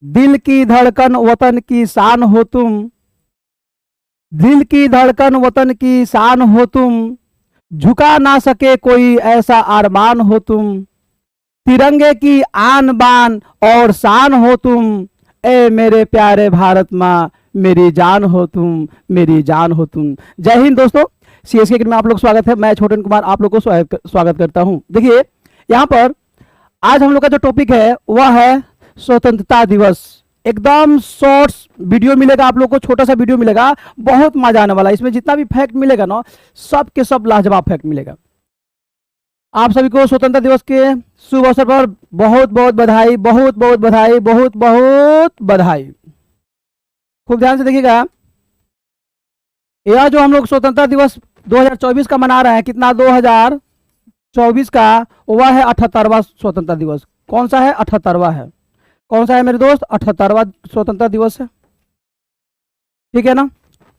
दिल की धड़कन वतन की शान हो तुम, दिल की धड़कन वतन की शान हो तुम, झुका ना सके कोई ऐसा अरमान हो तुम, तिरंगे की आन बान और शान हो तुम, ए मेरे प्यारे भारत माँ मेरी जान हो तुम, मेरी जान हो तुम। जय हिंद दोस्तों, सीएसके में आप लोग स्वागत है। मैं छोटन कुमार आप लोग को स्वागत करता हूं। देखिए यहाँ पर आज हम लोग का जो टॉपिक है वह है स्वतंत्रता दिवस। एकदम शॉर्ट्स वीडियो मिलेगा आप लोग को, छोटा सा वीडियो मिलेगा, बहुत मजा आने वाला है। इसमें जितना भी फैक्ट मिलेगा ना, सब के सब लाजवाब फैक्ट मिलेगा। आप सभी को स्वतंत्रता दिवस के शुभ अवसर पर बहुत बहुत बधाई, बहुत बहुत बधाई, बहुत बहुत बधाई। खूब ध्यान से देखिएगा, यह जो हम लोग स्वतंत्रता दिवस 2024 का मना रहे हैं, कितना 2024 का, वह है 78वां स्वतंत्रता दिवस। कौन सा है? 78वां है। कौन सा है मेरे दोस्त? 78वां स्वतंत्रता दिवस है, ठीक है ना।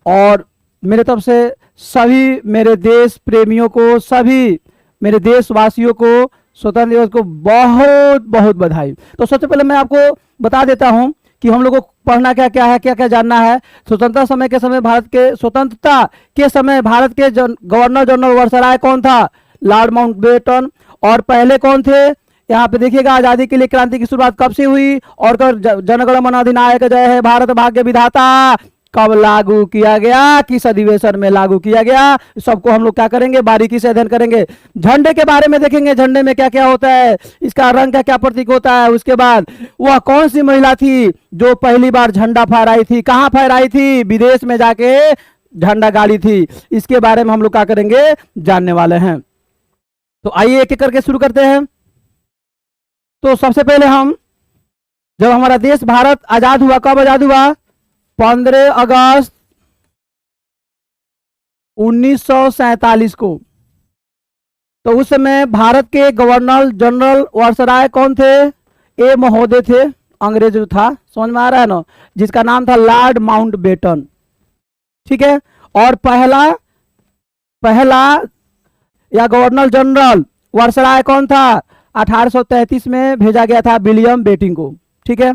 और मेरे तरफ से सभी मेरे देश प्रेमियों को, सभी मेरे देशवासियों को स्वतंत्रता दिवस को बहुत बहुत बधाई। तो सबसे पहले मैं आपको बता देता हूं कि हम लोग को पढ़ना क्या क्या है, क्या क्या जानना है। स्वतंत्रता समय के समय भारत के स्वतंत्रता के समय भारत के गवर्नर जनरल वायसराय कौन था? Lord Mountbatten. और पहले कौन थे? यहाँ पे देखिएगा, आजादी के लिए क्रांति की शुरुआत कब से हुई और कब जनगण मन अधिनायक जय है भारत भाग्य विधाता कब लागू किया गया, किस अधिवेशन में लागू किया गया, सबको हम लोग क्या करेंगे, बारीकी से अध्ययन करेंगे। झंडे के बारे में देखेंगे, झंडे में क्या क्या होता है, इसका रंग का क्या प्रतीक होता है। उसके बाद वह कौन सी महिला थी जो पहली बार झंडा फहराई थी, कहाँ फहराई थी, विदेश में जाके झंडा गाड़ी थी। इसके बारे में हम लोग क्या करेंगे, जानने वाले हैं। तो आइए एक एक करके शुरू करते हैं। तो सबसे पहले हम, जब हमारा देश भारत आजाद हुआ, कब आजाद हुआ? 15 अगस्त 1947 को। तो उस समय भारत के गवर्नर जनरल वायसराय कौन थे? ए महोदय थे, अंग्रेज जो था, समझ में आ रहा है ना, जिसका नाम था लॉर्ड माउंटबेटन, ठीक है। और पहला या गवर्नर जनरल वायसराय कौन था? 1833 में भेजा गया था विलियम बेटिंग को, ठीक है।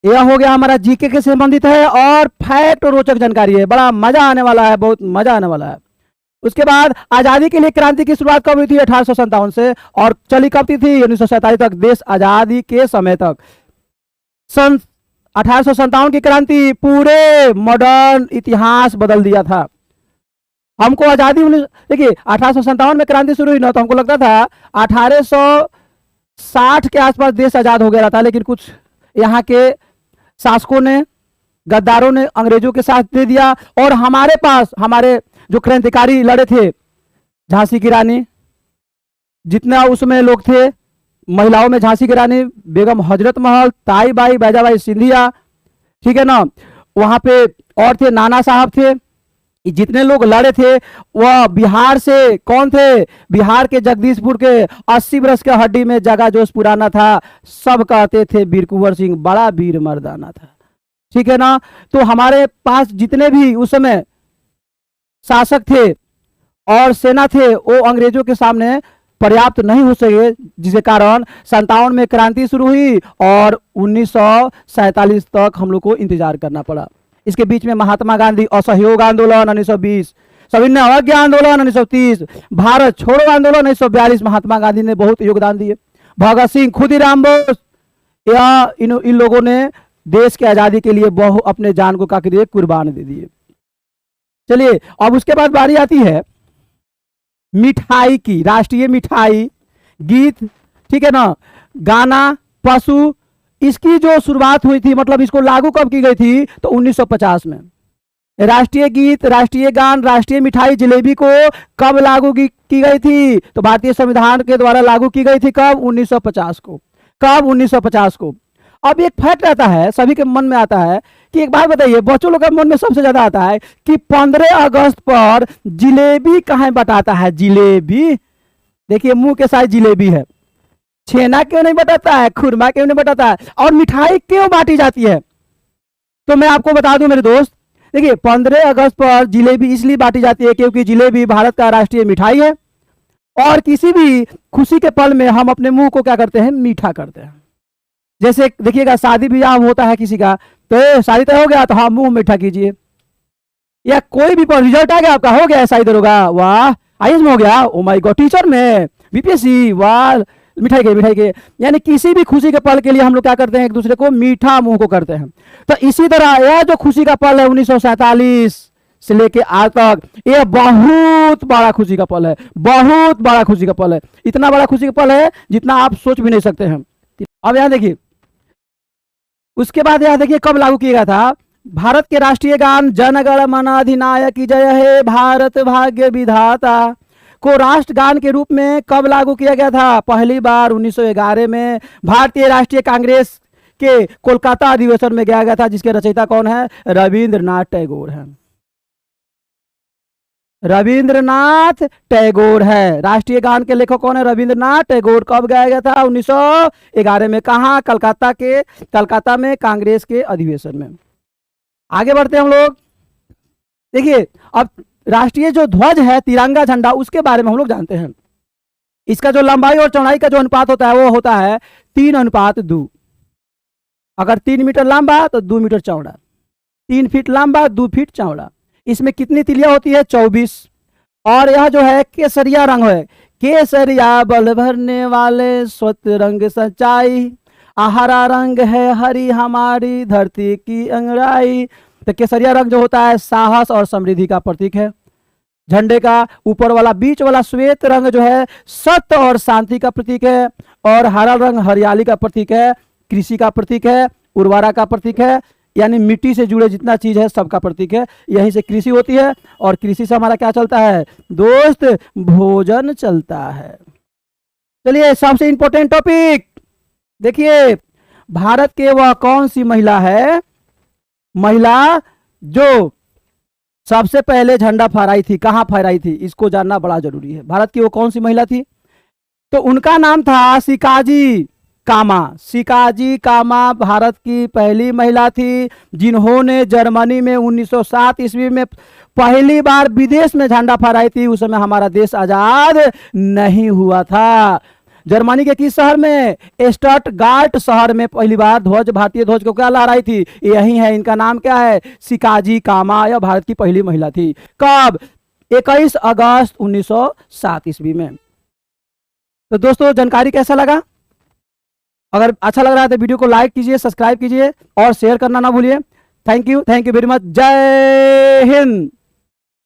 यह हो गया हमारा जीके के संबंधित है और फैक्ट और रोचक जानकारी है, बड़ा मजा आने वाला है, बहुत मजा आने वाला है। उसके बाद आजादी के लिए क्रांति की शुरुआत कब हुई थी? 1857 से, और चली कब थी? 1947 तक, देश आजादी के समय तक। सन 1857 की क्रांति पूरे मॉडर्न इतिहास बदल दिया था। हमको आजादी, देखिए 1857 में क्रांति शुरू हुई ना, तो हमको लगता था 1860 के आसपास देश आजाद हो गया था, लेकिन कुछ यहाँ के शासकों ने, गद्दारों ने अंग्रेजों के साथ दे दिया। और हमारे पास हमारे जो क्रांतिकारी लड़े थे, झांसी की रानी, जितना उसमें लोग थे, महिलाओं में झांसी की रानी, बेगम हजरत महल, ताईबाई, बैजाबाई सिंधिया, ठीक है ना। वहां पे और थे, नाना साहब थे। जितने लोग लड़े थे वह बिहार से कौन थे? बिहार के जगदीशपुर के 80 बरस के हड्डी में जगह जोश पुराना था, सब कहते थे वीर कुंवर सिंह बड़ा वीर मर्दाना था, ठीक है ना। तो हमारे पास जितने भी उस समय शासक थे और सेना थे, वो अंग्रेजों के सामने पर्याप्त नहीं हो सके, जिसके कारण 57 में क्रांति शुरू हुई और 1947 तक हम लोग को इंतजार करना पड़ा। इसके बीच में महात्मा गांधी असहयोग आंदोलन 1920, सविनय अवज्ञा आंदोलन 1930, भारत छोड़ो आंदोलन 1942, महात्मा गांधी ने बहुत योगदान दिए। भगत सिंह, खुदीराम बोस, या इन लोगों ने देश की आजादी के लिए अपने जान को काकरिए कुर्बान दे दिए। चलिए अब उसके बाद बारी आती है मिठाई की, राष्ट्रीय मिठाई, गीत, ठीक है ना, गाना, पशु। इसकी जो शुरुआत हुई थी, मतलब इसको लागू कब की गई थी? तो 1950 में। राष्ट्रीय गीत, राष्ट्रीय गान, राष्ट्रीय मिठाई जलेबी को कब लागू की गई थी? तो भारतीय संविधान के द्वारा लागू की गई थी। कब? 1950 को। कब? 1950 को। अब एक फैक्ट आता है, सभी के मन में आता है कि एक बात बताइए, बच्चों लोग के मन में सबसे ज्यादा आता है कि 15 अगस्त पर जिलेबी कहाँ बटाता है? जिलेबी, देखिए मुंह के साथ जिलेबी है, छेना क्यों नहीं बटाता है, खुरमा क्यों नहीं बटाता है, और मिठाई क्यों बांटी जाती है? तो मैं आपको बता दूं मेरे दोस्त, देखिए 15 अगस्त पर जिलेबी इसलिए बांटी जाती है क्योंकि जिलेबी भारत का राष्ट्रीय मिठाई है और किसी भी खुशी के पल में हम अपने मुंह को क्या करते हैं? मीठा करते हैं। जैसे देखिएगा शादी ब्याह होता है किसी का, तो शादी तय हो गया तो हाँ मुंह मीठा कीजिए, या कोई भी रिजल्ट आ गया आपका, हो गया ऐसा इधर होगा, वाह आईएएस में हो गया, ओ माय गॉड टीचर में, बीपीएससी, वाह मिठाई के मिठाई के। यानी किसी भी खुशी के पल के लिए हम लोग क्या करते हैं, एक दूसरे को मीठा मुंह को करते हैं। तो इसी तरह यह जो खुशी का पल है 1947 से लेके आज तक, ये बहुत बड़ा खुशी का पल है, बहुत बड़ा खुशी का पल है, इतना बड़ा खुशी का पल है जितना आप सोच भी नहीं सकते हैं। अब यहां देखिए, उसके बाद यहां देखिए कब लागू किया गया था। भारत के राष्ट्रीय गान जन गण मन अधिनायक जय हे भारत भाग्य विधाता को राष्ट्रगान के रूप में कब लागू किया गया था? पहली बार 1911 में भारतीय राष्ट्रीय कांग्रेस के कोलकाता अधिवेशन में गया था, जिसके रचयिता कौन है? रविंद्रनाथ टैगोर है। रविंद्रनाथ टैगोर है, राष्ट्रीय गान के लेखक कौन है? रविंद्रनाथ टैगोर। कब गाया गया था? 1911 में। कहा? कलकत्ता में कांग्रेस के अधिवेशन में। आगे बढ़ते हैं हम लोग। देखिए अब राष्ट्रीय जो ध्वज है, तिरंगा झंडा, उसके बारे में हम लोग जानते हैं। इसका जो लंबाई और चौड़ाई का जो अनुपात होता है वो होता है 3:2। अगर 3 मीटर लंबा तो 2 मीटर चौड़ा, 3 फीट लंबा 2 फीट चौड़ा। इसमें कितनी तिलियां होती है? 24। और यह जो है केसरिया रंग है, केसरिया बल भरने वाले स्वत रंग सच्चाई, हरा रंग है हरी हमारी धरती की अंगड़ाई। तो केसरिया रंग जो होता है साहस और समृद्धि का प्रतीक है। झंडे का ऊपर वाला बीच वाला श्वेत रंग जो है सत्य और शांति का प्रतीक है, और हरा रंग हरियाली का प्रतीक है, कृषि का प्रतीक है, उर्वरा का प्रतीक है, यानी मिट्टी से जुड़े जितना चीज है सबका प्रतीक है। यहीं से कृषि होती है, और कृषि से हमारा क्या चलता है दोस्त? भोजन चलता है। चलिए सबसे इंपॉर्टेंट टॉपिक देखिए, भारत के वह कौन सी महिला है, महिला जो सबसे पहले झंडा फहराई थी? कहां फहराई थी? इसको जानना बड़ा जरूरी है। भारत की वो कौन सी महिला थी? तो उनका नाम था शिकाजी कामा। शिकाजी कामा भारत की पहली महिला थी जिन्होंने जर्मनी में 1907 ईस्वी में पहली बार विदेश में झंडा फहराई थी। उस समय हमारा देश आजाद नहीं हुआ था। जर्मनी के किस शहर में? स्टटगार्ट शहर में पहली बार ध्वज, भारतीय ध्वज को क्या लहराई थी? यही है, इनका नाम क्या है? शिकाजी कामा। यह भारत की पहली महिला थी। कब? 21 अगस्त 1907 ईस्वी में। तो दोस्तों जानकारी कैसा लगा? अगर अच्छा लग रहा है तो वीडियो को लाइक कीजिए, सब्सक्राइब कीजिए और शेयर करना ना भूलिए। Thank you very much. जय हिंद।